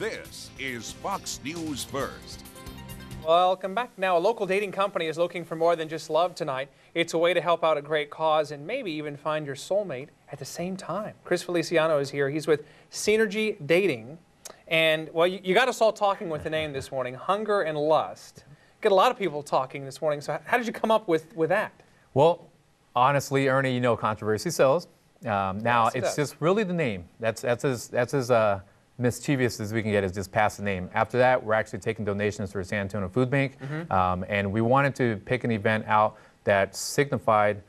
This is Fox News First. Welcome back. Now, a local dating company is looking for more than just love tonight. It's a way to help out a great cause and maybe even find your soulmate at the same time. Chris Feliciano is here. He's with Scenergy Dating. And, well, you got us all talking with the name this morning, Hunger and Lust. Get a lot of people talking this morning. So how did you come up with that? Well, honestly, Ernie, you know controversy sells. Now, Yes, it's just really the name. That's as mischievous as we can get, is just pass the name. After that, we're actually taking donations for the San Antonio Food Bank. And we wanted to pick an event out that signified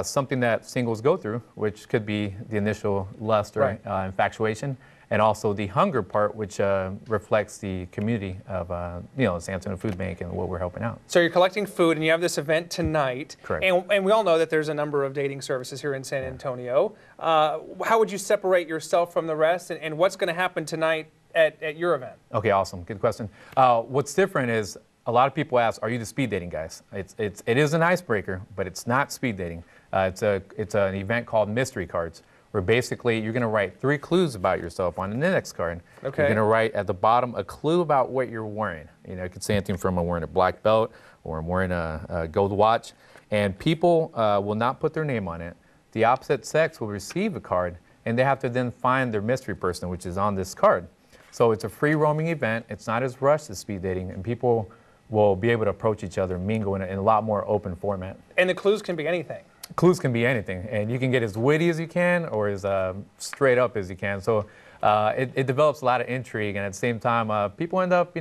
something that singles go through, which could be the initial lust or infatuation, and also the hunger part, which reflects the community of the San Antonio Food Bank and what we're helping out. So you're collecting food, and you have this event tonight. Correct. And we all know that there's a number of dating services here in San Antonio. How would you separate yourself from the rest, and what's going to happen tonight at your event? Okay, awesome. Good question. What's different is a lot of people ask, are you the speed dating guys? It is an icebreaker, but it's not speed dating. It's an event called Mystery Cards, where basically you're going to write 3 clues about yourself on an index card. Okay. You're going to write at the bottom a clue about what you're wearing. You know, it could say anything from I'm wearing a black belt or I'm wearing a gold watch. And people will not put their name on it. The opposite sex will receive a card, and they have to then find their mystery person, which is on this card. So it's a free roaming event. It's not as rushed as speed dating, and people will be able to approach each other, mingle in a lot more open format. And the clues can be anything. Clues can be anything, and you can get as witty as you can or as straight up as you can. So it develops a lot of intrigue, and at the same time, people end up,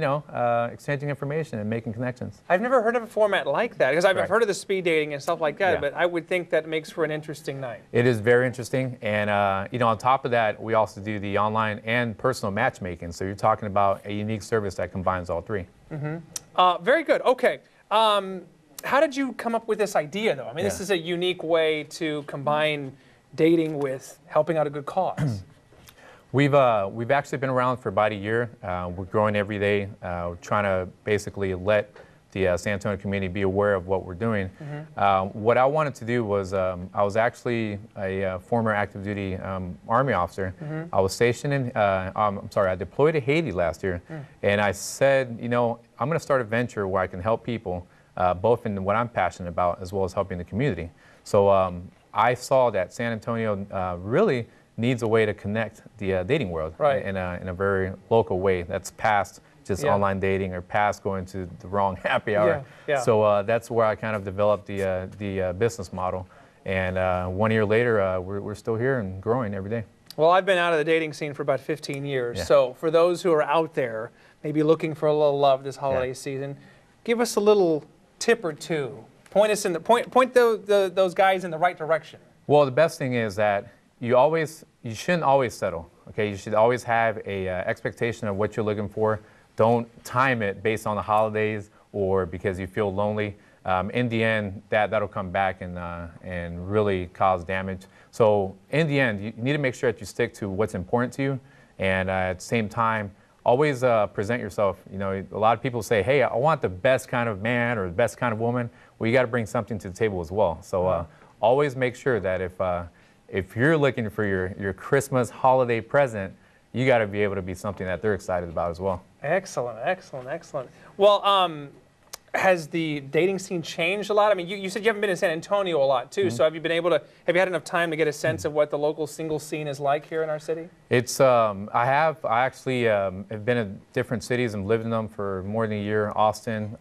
exchanging information and making connections. I've never heard of a format like that, because I've heard of the speed dating and stuff like that, Yeah. but I would think that makes for an interesting night. It is very interesting, and on top of that, we also do the online and personal matchmaking. So you're talking about a unique service that combines all 3. Very good. Okay. How did you come up with this idea, though? I mean, this is a unique way to combine dating with helping out a good cause. We've actually been around for about a year. We're growing every day. We're trying to basically let the San Antonio community be aware of what we're doing. What I wanted to do was, I was actually a former active duty Army officer. I was stationed in, I deployed to Haiti last year. And I said, I'm going to start a venture where I can help people, both in what I'm passionate about as well as helping the community. So I saw that San Antonio really needs a way to connect the dating world in a very local way that's past just online dating or past going to the wrong happy hour. So that's where I kind of developed the business model. And 1 year later, we're still here and growing every day. Well, I've been out of the dating scene for about 15 years. So for those who are out there, maybe looking for a little love this holiday season, give us a little tip or two. Point us in those guys in the right direction. Well, the best thing is that you shouldn't always settle. Okay, you should always have a expectation of what you're looking for. Don't time it based on the holidays or because you feel lonely. In the end, that'll come back and really cause damage. So in the end, you need to make sure that you stick to what's important to you, and at the same time, always present yourself. A lot of people say, hey, I want the best kind of man or the best kind of woman. Well, you got to bring something to the table as well. So always make sure that if you're looking for your Christmas holiday present, you got to be able to be something that they're excited about as well. Excellent, excellent, excellent. Well, has the dating scene changed a lot? I mean, you said you haven't been in San Antonio a lot too. So have you had enough time to get a sense of what the local single scene is like here in our city? It's I actually have been in different cities and lived in them for more than a year. Austin,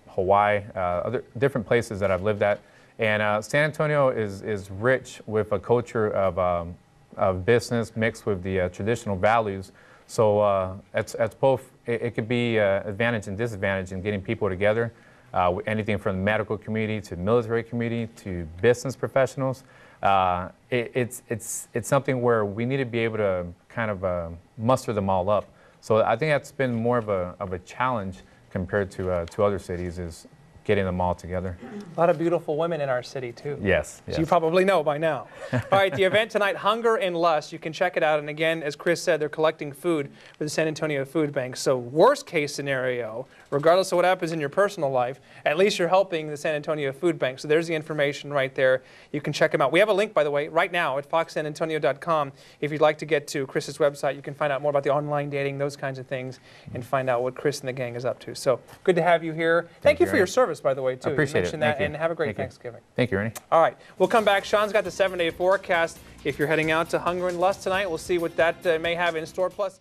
Hawaii, other different places that I've lived at. And San Antonio is rich with a culture of business mixed with the traditional values. So it's both. It could be advantage and disadvantage in getting people together. Anything from the medical community to the military community to business professionals. It's something where we need to be able to kind of muster them all up. So I think that's been more of a challenge compared to other cities, is getting them all together. A lot of beautiful women in our city, too. Yes. As you probably know by now. All right, the event tonight, Hunger and Lust. You can check it out. And again, as Chris said, they're collecting food for the San Antonio Food Bank. So worst case scenario, regardless of what happens in your personal life, at least you're helping the San Antonio Food Bank. So there's the information right there. You can check them out. We have a link, by the way, right now at foxsanantonio.com. If you'd like to get to Chris's website, you can find out more about the online dating, those kinds of things, and find out what Chris and the gang is up to. So good to have you here. Thank you for your service, by the way, too. I appreciate you mentioned that, it. and have a great Thanksgiving. Thank you, Ernie. All right, we'll come back. Sean's got the 7-day forecast. If you're heading out to Hunger and Lust tonight, we'll see what that may have in store. Plus.